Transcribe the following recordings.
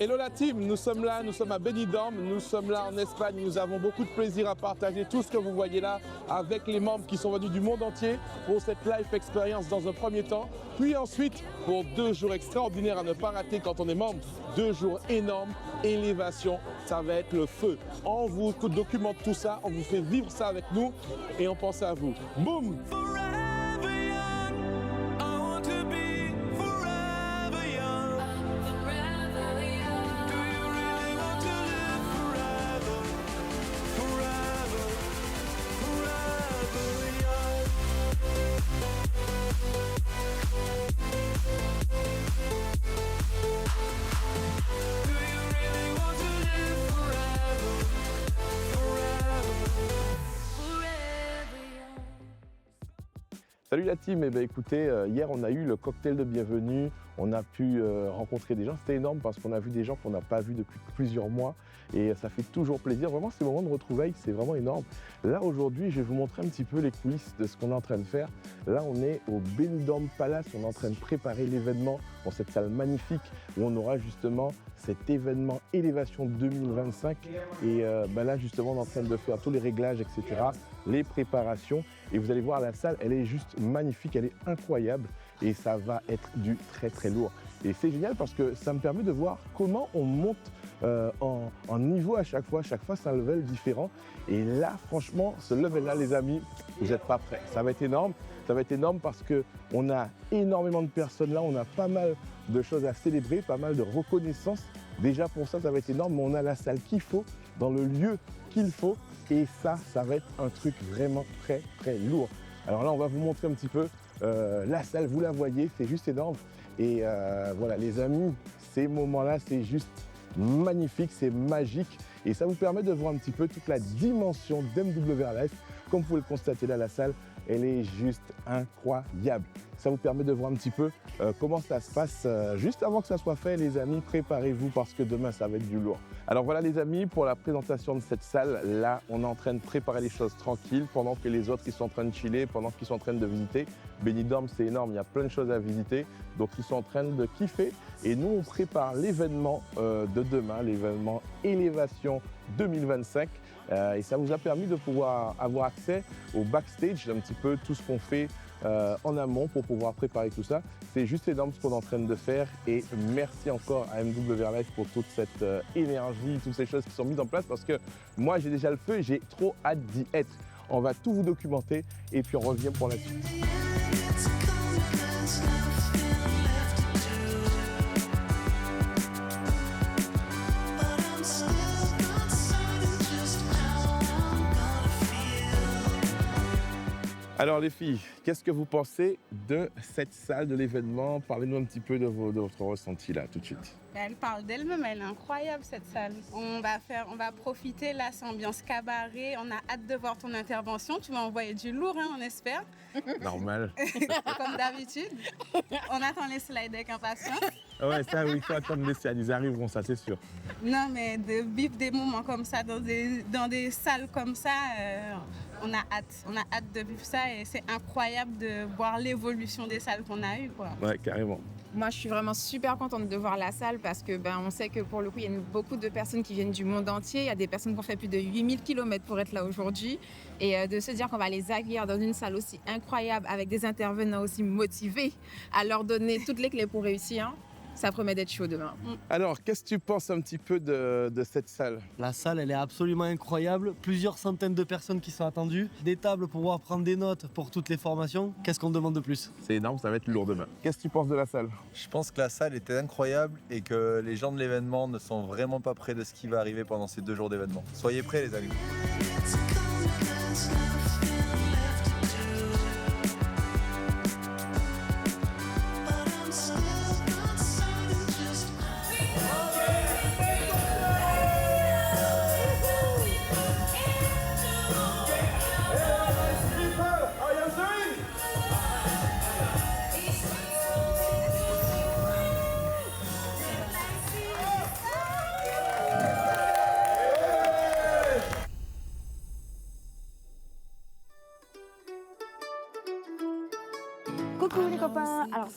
Hello la team, nous sommes là, nous sommes à Benidorm, nous sommes là en Espagne, nous avons beaucoup de plaisir à partager tout ce que vous voyez là avec les membres qui sont venus du monde entier pour cette live expérience dans un premier temps, puis ensuite pour 2 jours extraordinaires à ne pas rater quand on est membre, 2 jours énormes, élévation, ça va être le feu. On vous documente tout ça, on vous fait vivre ça avec nous et on pense à vous. Boum! Salut la team, écoutez, hier on a eu le cocktail de bienvenue, on a pu rencontrer des gens, c'était énorme parce qu'on a vu des gens qu'on n'a pas vus depuis plusieurs mois et ça fait toujours plaisir, vraiment ces moments de retrouvailles c'est vraiment énorme. Là aujourd'hui je vais vous montrer un petit peu les coulisses de ce qu'on est en train de faire. Là on est au Benidorm Palace, on est en train de préparer l'événement dans cette salle magnifique où on aura justement cet événement Élévation 2025 et là justement on est en train de faire tous les réglages etc, les préparations et vous allez voir la salle elle est juste magnifique, elle est incroyable et ça va être du très lourd. Et c'est génial parce que ça me permet de voir comment on monte en niveau à chaque fois c'est un level différent. Et là franchement ce level là les amis, vous n'êtes pas prêts, ça va être énorme. Ça va être énorme parce qu'on a énormément de personnes là, on a pas mal de choses à célébrer, pas mal de reconnaissance. Déjà pour ça, ça va être énorme, mais on a la salle qu'il faut, dans le lieu qu'il faut. Et ça va être un truc vraiment très lourd. Alors là, on va vous montrer un petit peu la salle, vous la voyez, c'est juste énorme. Et voilà les amis, ces moments-là, c'est juste magnifique, c'est magique. Et ça vous permet de voir un petit peu toute la dimension d'MWR Life. Comme vous pouvez le constater là, la salle, elle est juste incroyable. Ça vous permet de voir un petit peu comment ça se passe. Juste avant que ça soit fait, les amis, préparez-vous parce que demain, ça va être du lourd. Alors voilà les amis, pour la présentation de cette salle, là, on est en train de préparer les choses tranquilles pendant que les autres, ils sont en train de chiller, pendant qu'ils sont en train de visiter. Benidorm, c'est énorme, il y a plein de choses à visiter. Donc, ils sont en train de kiffer. Et nous, on prépare l'événement de demain, l'événement Élévation 2025. Et ça vous a permis de pouvoir avoir accès au backstage, un petit peu tout ce qu'on fait en amont pour pouvoir préparer tout ça. C'est juste énorme ce qu'on est en train de faire et merci encore à MWR Life pour toute cette énergie, toutes ces choses qui sont mises en place parce que moi j'ai déjà le feu et j'ai trop hâte d'y être. On va tout vous documenter et puis on revient pour la suite. Alors les filles, qu'est-ce que vous pensez de cette salle, de l'événement? Parlez-nous un petit peu de votre ressenti là, tout de suite. Elle parle d'elle-même, elle est incroyable cette salle. On va profiter, là c'est ambiance cabaret, on a hâte de voir ton intervention, tu vas envoyer du lourd, hein, on espère. Normal. Comme d'habitude. On attend les slides avec impatience. Ouais, ça oui, il faut attendre les scènes, ils arriveront, ça c'est sûr. Non mais de vivre des moments comme ça, dans des salles comme ça, on a hâte de vivre ça et c'est incroyable de voir l'évolution des salles qu'on a eues, quoi. Ouais, carrément. Moi, je suis vraiment super contente de voir la salle parce que on sait que pour le coup, il y a beaucoup de personnes qui viennent du monde entier. Il y a des personnes qui ont fait plus de 8000 km pour être là aujourd'hui. Et de se dire qu'on va les accueillir dans une salle aussi incroyable avec des intervenants aussi motivés à leur donner toutes les clés pour réussir, ça promet d'être chaud demain. Alors, qu'est-ce que tu penses un petit peu de cette salle? La salle, elle est absolument incroyable. Plusieurs centaines de personnes qui sont attendues. Des tables pour pouvoir prendre des notes pour toutes les formations. Qu'est-ce qu'on demande de plus? C'est énorme, ça va être lourd demain. Qu'est-ce que tu penses de la salle? Je pense que la salle était incroyable et que les gens de l'événement ne sont vraiment pas près de ce qui va arriver pendant ces 2 jours d'événement. Soyez prêts les amis.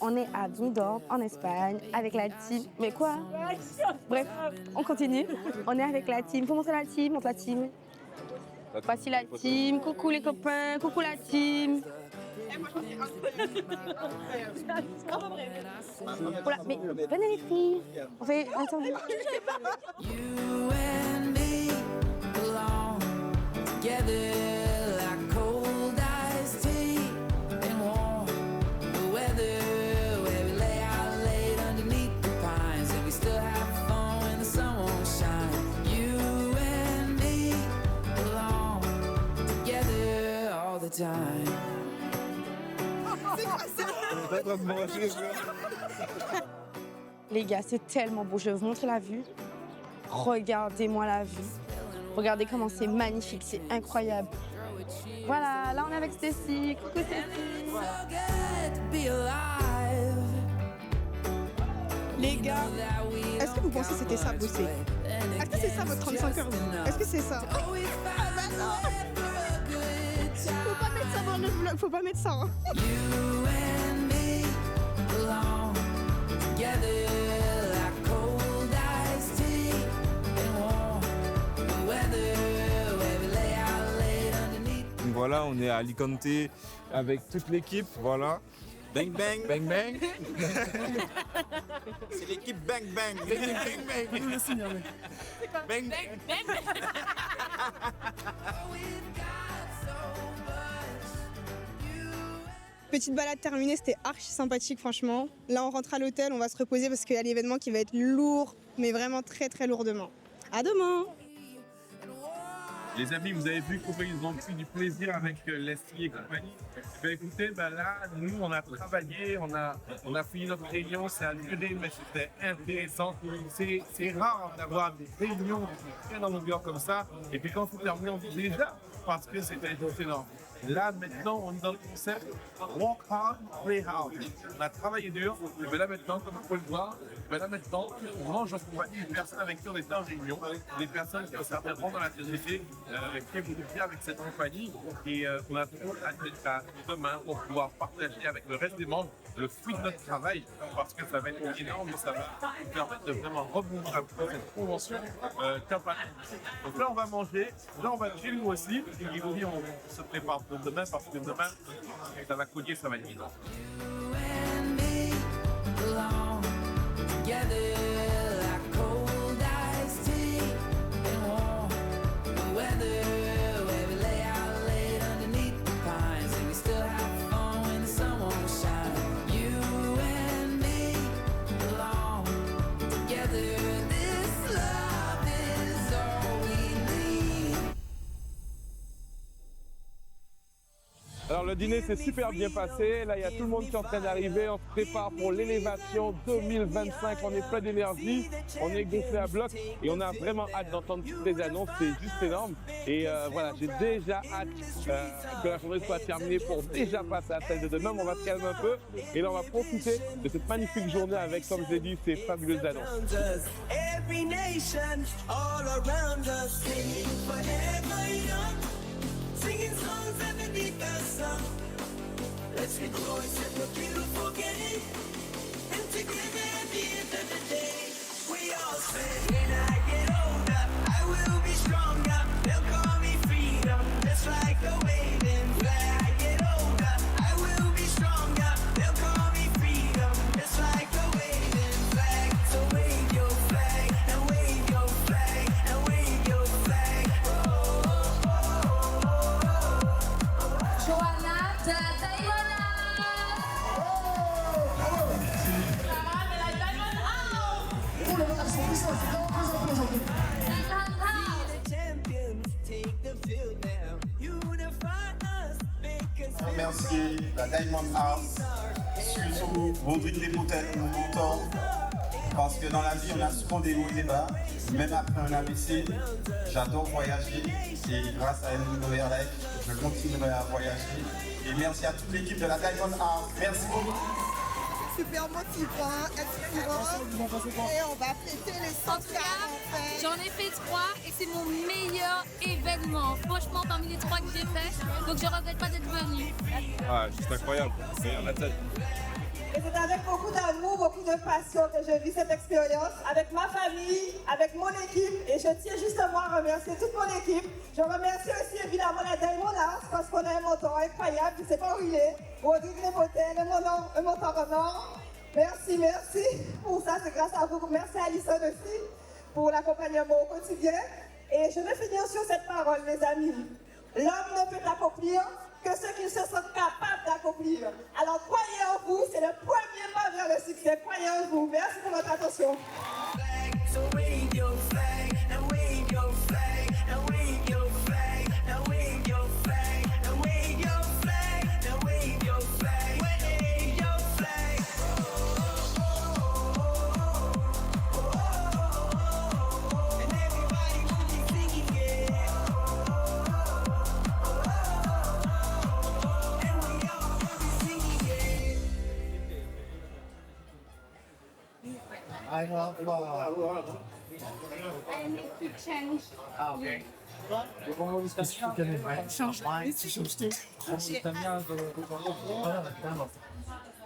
On est à Benidorm, en Espagne, avec la team. Mais quoi? Bref, on continue. On est avec la team. Faut montrer la team, montre la team. Voici la team. Coucou les copains, coucou la team. Voilà, mais venez les filles. On fait ensemble. You and me belong together like cold iced tea and warm the weather where we lay out late underneath the pines and we still have fun when the sun won't shine. You and me belong together all the time. Les gars, c'est tellement beau. Je vais vous montrer la vue. Regardez-moi la vue. Regardez comment c'est magnifique, c'est incroyable. Voilà, là on est avec Stécie. Coucou Stécie. Les gars, est-ce que vous pensez que c'était ça bosser? Est-ce que c'est ça votre 35 heures? Est-ce que c'est ça? Ah bah non. Faut pas mettre ça dans le vlog, faut pas mettre ça. Hein. Voilà, on est à Alicante avec toute l'équipe, voilà. Bang bang, bang bang. C'est l'équipe bang bang, bang bang bang. Bang bang. Petite balade terminée, c'était archi sympathique franchement. Là on rentre à l'hôtel, on va se reposer parce qu'il y a l'événement qui va être lourd, mais vraiment très très lourd demain. À demain. Les amis, vous avez vu comment ils ont pris du plaisir avec Leslie et compagnie. Ben écoutez, ben là, nous, on a travaillé, on a fini notre réunion, c'est annulé, mais c'était intéressant. C'est rare d'avoir des réunions très en longueur comme ça. Et puis quand vous terminez, on dit déjà, parce que c'était énorme. Là, maintenant, on est dans le concept Walk hard, play hard. On a travaillé dur, et bien là maintenant, comme vous pouvez le voir, ben là maintenant, on mange en compagnie des personnes avec qui on est en réunion, des personnes qui ont certains rang dans la société, qui évoluent bien avec cette compagnie. Et on a trop hâte d'être à demain pour pouvoir partager avec le reste des membres le fruit de notre travail, parce que ça va être énorme, ça va nous permettre de vraiment rebondir un peu cette convention campagne. Donc là, on va manger, là, on va chez nous aussi, et vous dire, on se prépare pour demain, parce que demain, ça va cogner, ça va être énorme. Alors le dîner s'est super bien passé, là il y a tout le monde qui est en train d'arriver, on se prépare pour l'élévation 2025, on est plein d'énergie, on est gonflé à bloc et on a vraiment hâte d'entendre toutes les annonces, c'est juste énorme. Et voilà, j'ai déjà hâte que la journée soit terminée pour déjà passer à celle de demain, mais on va se calmer un peu et là on va profiter de cette magnifique journée avec, comme je l'ai dit, ces fabuleuses annonces. Let's rejoice in the beautiful game, and together at the end of the day, we all say, when I get older, I will be stronger. They'll call me freedom, just like the waving flag. I get older, I will be stronger. They'll call me freedom, just like the waving flag. So wave your flag, and wave your flag, and wave your flag. Oh, oh, oh, oh, oh. Joanna, remercier la Diamond House, surtout Rodrigue Despoutelles, mon mentor, parce que dans la vie on a souvent des hauts et des bas, même après un AVC, j'adore voyager et grâce à Emily Life, je continuerai à voyager. Et merci à toute l'équipe de la Diamond House, merci beaucoup. Super motivant, inspirant, et on va fêter les 100 ans. J'en ai fait 3 et c'est mon meilleur événement. Franchement, parmi les 3 que j'ai fait, donc je regrette pas d'être venue. Ah, c'est incroyable, c'est la tête. Et c'est avec beaucoup d'amour, beaucoup de passion que je vis cette expérience, avec ma famille, avec mon équipe. Et je tiens justement à remercier toute mon équipe. Je remercie aussi évidemment la Diamond House parce qu'on a un montant incroyable, je ne sais pas où il est. Rodrigue Lébotel, un montant en or. Merci pour ça, c'est grâce à vous. Merci à Alison aussi pour l'accompagnement au quotidien. Et je vais finir sur cette parole, mes amis. L'homme ne peut accomplir que ce qu'il se sent capable d'accomplir. Alors croyez en vous, c'est le premier pas vers le succès. Croyez en vous. Merci pour votre attention. I have Change. okay.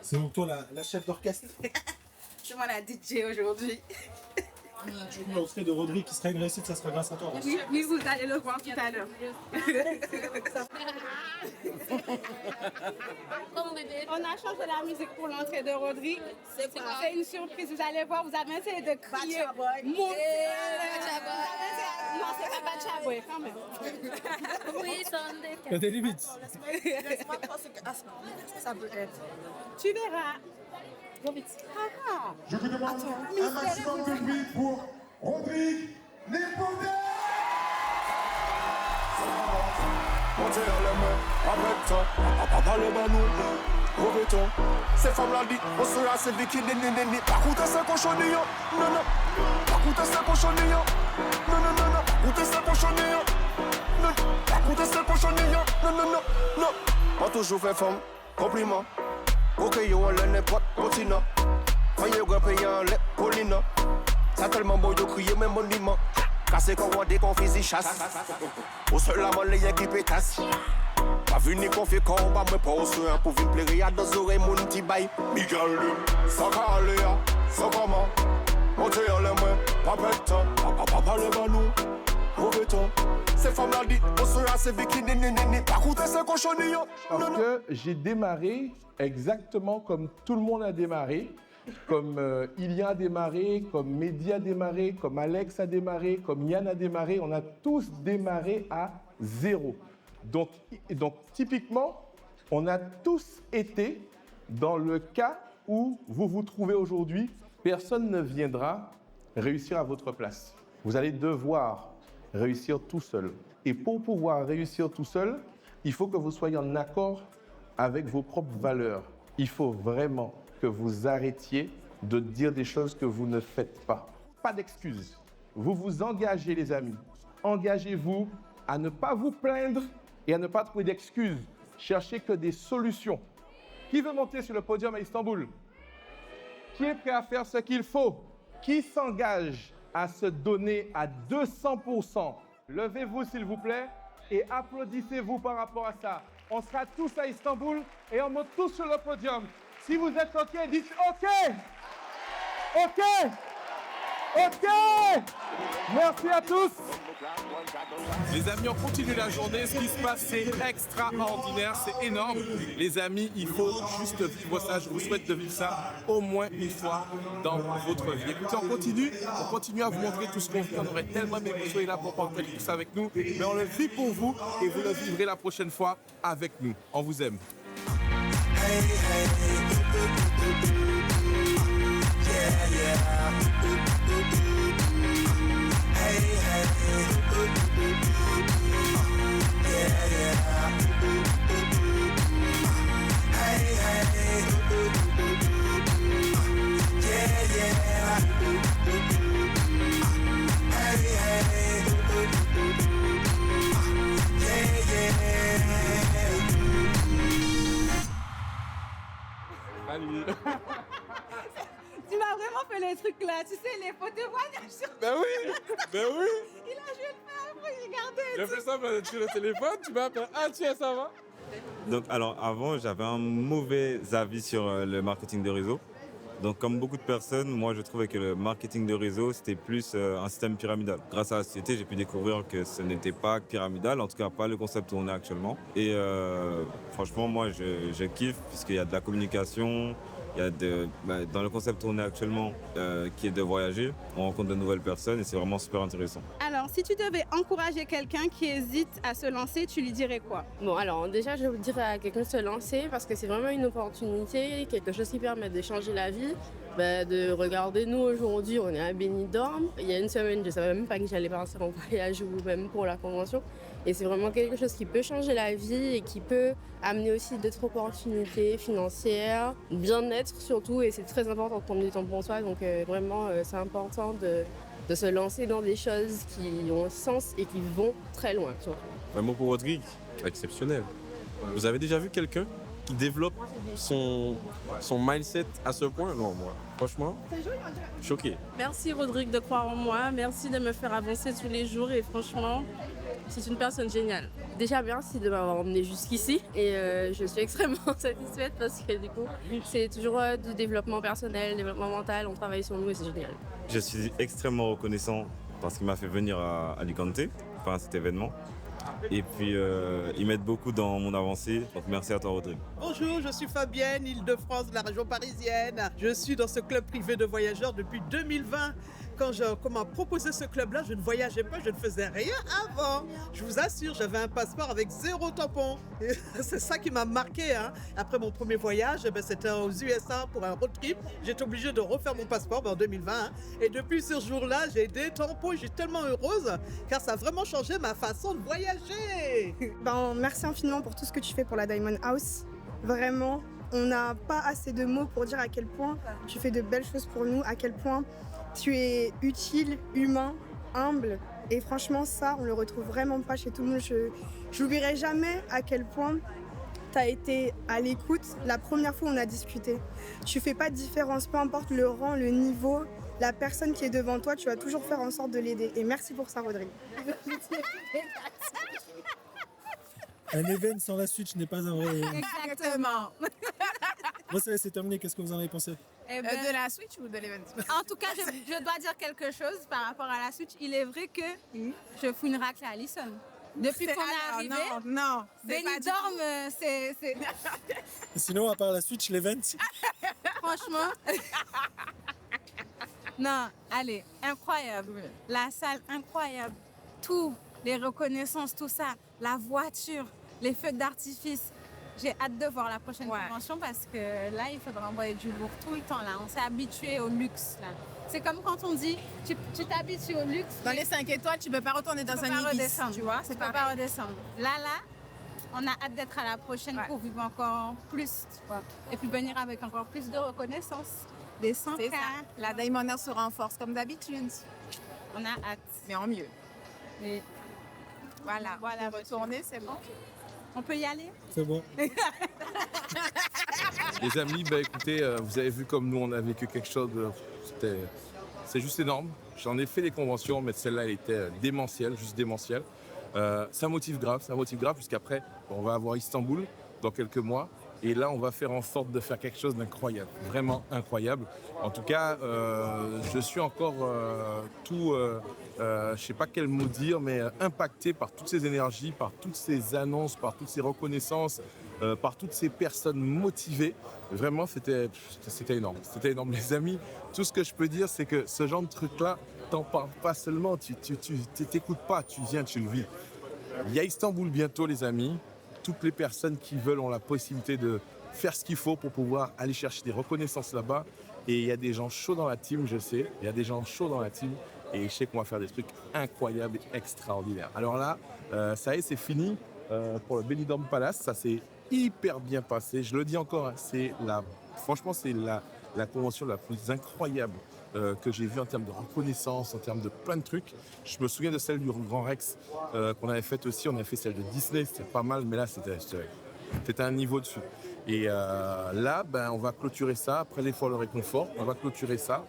C'est donc toi la chef d'orchestre. C'est moi la DJ aujourd'hui. On serait de Rodrigue qui sera une réussite, ça sera grâce à toi. Oui, vous allez le voir tout à l'heure. On a changé la musique pour l'entrée de Rodrigue. C'est une surprise, vous allez voir, vous avez essayé de crier. Non, c'est pas Bacha Boy quand même. Oui, Sunday. Il y a des limites. Laisse-moi penser que ça peut être. Tu verras. Je vous demande un maximum de bruit pour Rodrigue Lébotel. Montez dans les mains, avec toi, papa le banou, revêtons. Ces femmes-là dit, on sera ces bikini, pas coûter ces cochonillos, non, non, pas coûter ces cochonillos, non, non, non, non, coûter ces cochonillos, non, pas coûter ces cochonillos, non, non, non, non. On toujours fait femme, compliment, ok, yo, on l'a n'importe, continent. Quand y'a grand payant, les Paulina, ça tellement beau, yo, crier même monument. Cassé quand on dit qu'on fait chasse. Au seul amant, les yens qui pétassent. Pas vu ni qu'on fait quand on va me poser un pour venir plaire à deux oreilles, mon petit bail. Miguel, sans caléa, sans comment. Montez en les mains, pas bête, papa le banou, mauvais temps. Ces femmes-là dit, on sera ces bikini, pas coûter ces cochonillos. Parce que j'ai démarré exactement comme tout le monde a démarré. Comme Ilya a démarré, comme Mehdi a démarré, comme Alex a démarré, comme Yann a démarré, on a tous démarré à zéro. Donc typiquement, on a tous été dans le cas où vous vous trouvez aujourd'hui, personne ne viendra réussir à votre place. Vous allez devoir réussir tout seul. Et pour pouvoir réussir tout seul, il faut que vous soyez en accord avec vos propres valeurs. Il faut vraiment que vous arrêtiez de dire des choses que vous ne faites pas. Pas d'excuses. Vous vous engagez, les amis. Engagez-vous à ne pas vous plaindre et à ne pas trouver d'excuses. Cherchez que des solutions. Qui veut monter sur le podium à Istanbul? Qui est prêt à faire ce qu'il faut? Qui s'engage à se donner à 200%? Levez-vous, s'il vous plaît, et applaudissez-vous par rapport à ça. On sera tous à Istanbul et on monte tous sur le podium. Si vous êtes OK, dites OK. OK. OK. Merci à tous. Les amis, on continue la journée. Ce qui se passe, c'est extraordinaire, c'est énorme. Les amis, il faut juste vivre ça. Je vous souhaite de vivre ça au moins une fois dans votre vie. Écoutez, on continue à vous montrer tout ce qu'on vit. On aurait tellement aimé que vous soyez là pour partager tout ça avec nous. Mais on le vit pour vous et vous le vivrez la prochaine fois avec nous. On vous aime. Hey, hey, yeah, yeah. Hey, hey, yeah, yeah. Hey, hey, yeah, yeah. Hey, hey, yeah, yeah. Salut. Tu m'as vraiment fait les trucs là, tu sais, les photos témoignages sur... Ben oui, ben oui. Il a joué le faire, regardez. J'ai fait ça sur le téléphone, tu m'appelles. Ah tiens, ça va? Donc, alors avant, j'avais un mauvais avis sur le marketing de réseau. Donc, comme beaucoup de personnes, moi, je trouvais que le marketing de réseau, c'était plus un système pyramidal. Grâce à la société, j'ai pu découvrir que ce n'était pas pyramidal, en tout cas pas le concept où on est actuellement. Et franchement, moi, je kiffe puisqu'il y a de la communication. Il y a dans le concept où on est actuellement, qui est de voyager, on rencontre de nouvelles personnes et c'est vraiment super intéressant. Alors, si tu devais encourager quelqu'un qui hésite à se lancer, tu lui dirais quoi? Bon, alors déjà, je dirais à quelqu'un de se lancer parce que c'est vraiment une opportunité, quelque chose qui permet de changer la vie. De regarder, nous aujourd'hui, on est à Benidorm. Il y a une semaine, je ne savais même pas que j'allais partir en voyage ou même pour la convention. Et c'est vraiment quelque chose qui peut changer la vie et qui peut amener aussi d'autres opportunités financières, bien-être surtout. Et c'est très important de prendre du temps pour soi. Donc vraiment, c'est important de se lancer dans des choses qui ont sens et qui vont très loin. Surtout. Un mot pour Rodrigue, exceptionnel. Vous avez déjà vu quelqu'un qui développe son mindset à ce point? Non, moi, franchement, choqué. Merci Rodrigue de croire en moi, merci de me faire avancer tous les jours et franchement, c'est une personne géniale. Déjà, merci de m'avoir emmené jusqu'ici et je suis extrêmement satisfaite parce que du coup, c'est toujours du développement personnel, développement mental, on travaille sur nous et c'est génial. Je suis extrêmement reconnaissant parce qu'il m'a fait venir à Alicante, enfin à cet événement. Et puis, ils m'aident beaucoup dans mon avancée. Donc, merci à toi, Rodrigue. Bonjour, je suis Fabienne, Île-de-France, de la région parisienne. Je suis dans ce club privé de voyageurs depuis 2020. Quand on m'a proposé ce club-là, je ne voyageais pas, je ne faisais rien avant. Je vous assure, j'avais un passeport avec 0 tampon. Et c'est ça qui m'a marqué. Hein. Après mon premier voyage, c'était aux USA pour un road trip. J'étais obligée de refaire mon passeport en 2020. Hein. Et depuis ce jour-là, j'ai des tampons. Je suis tellement heureuse car ça a vraiment changé ma façon de voyager. Merci infiniment pour tout ce que tu fais pour la Diamond House. Vraiment, on n'a pas assez de mots pour dire à quel point tu fais de belles choses pour nous, à quel point tu es utile, humain, humble. Et franchement, ça, on le retrouve vraiment pas chez tout le monde. Je n'oublierai jamais à quel point tu as été à l'écoute la première fois où on a discuté. Tu fais pas de différence, peu importe le rang, le niveau, la personne qui est devant toi, tu vas toujours faire en sorte de l'aider. Et merci pour ça, Rodrigue. Un event sans la Switch n'est pas un vrai event. Exactement. Moi, ça c'est terminé. Qu'est-ce que vous en avez pensé? De la Switch ou de l'event? En tout cas, je dois dire quelque chose par rapport à la Switch. Il est vrai que je fous une raclée à Alison. Depuis qu'on est arrivé, non, Benidorm, c'est... Sinon, à part la Switch, l'event? Franchement, non, allez, incroyable. La salle, incroyable. Tout, les reconnaissances, tout ça, la voiture, les feux d'artifice. J'ai hâte de voir la prochaine convention parce que là, il faudra envoyer du lourd tout le temps. Là. On s'est habitué au luxe. Là. C'est comme quand on dit, tu t'habitues au luxe. Dans les 5 étoiles, tu ne peux pas retourner dans un Ibis, tu vois. Tu peux pas redescendre. Là, on a hâte d'être à la prochaine pour vivre encore plus. Tu vois. Et puis venir avec encore plus de reconnaissance. Des 100 C'est ça. La Diamond House se renforce comme d'habitude. On a hâte. Mais en mieux. Et voilà, retourner, c'est bon. On peut y aller? C'est bon. Les amis, écoutez, vous avez vu comme nous, on a vécu quelque chose c'est juste énorme. J'en ai fait des conventions, mais celle-là, elle était démentielle, juste démentielle. Ça motive grave, puisqu'après, on va avoir Istanbul dans quelques mois. Et là, on va faire en sorte de faire quelque chose d'incroyable, vraiment incroyable. En tout cas, je suis encore je ne sais pas quel mot dire, mais impacté par toutes ces énergies, par toutes ces annonces, par toutes ces reconnaissances, par toutes ces personnes motivées. Vraiment, c'était énorme. C'était énorme, les amis. Tout ce que je peux dire, c'est que ce genre de truc-là, t'en parles pas seulement, tu t'écoutes pas, tu viens, tu le vis. Il y a Istanbul bientôt, les amis. Toutes les personnes qui veulent ont la possibilité de faire ce qu'il faut pour pouvoir aller chercher des reconnaissances là-bas. Et il y a des gens chauds dans la team, je sais. Il y a des gens chauds dans la team. Et je sais qu'on va faire des trucs incroyables et extraordinaires. Alors là, ça y est, c'est fini pour le Benidorm Palace. Ça s'est hyper bien passé. Je le dis encore, hein, franchement, c'est la convention la plus incroyable que j'ai vue en termes de reconnaissance, en termes de plein de trucs. Je me souviens de celle du Grand Rex qu'on avait faite aussi. On avait fait celle de Disney, c'était pas mal, mais là, c'était un niveau dessus. Et là, on va clôturer ça, après l'effort, le réconfort, on va clôturer ça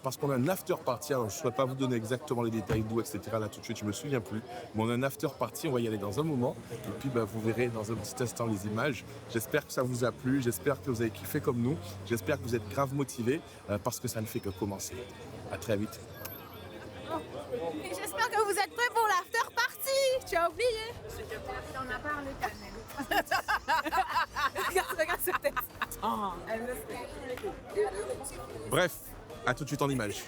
parce qu'on a un after party. Alors, je ne saurais pas vous donner exactement les détails d'où, etc. Là, tout de suite, je ne me souviens plus. Mais on a un after party, on va y aller dans un moment. Et puis, vous verrez dans un petit instant les images. J'espère que ça vous a plu, j'espère que vous avez kiffé comme nous. J'espère que vous êtes grave motivés parce que ça ne fait que commencer. À très vite. Et j'espère que vous êtes prêts pour l'after party. Tu as oublié? On a parlé, Canel. Regarde cette tête. Bref, à tout de suite en images.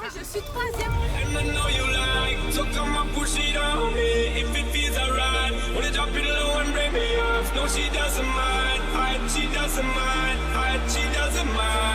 Je suis troisième. And I know you like, so come and push it on me. If it feels alright, wanna drop it low and break me off. No, she doesn't mind, she doesn't mind, she doesn't mind.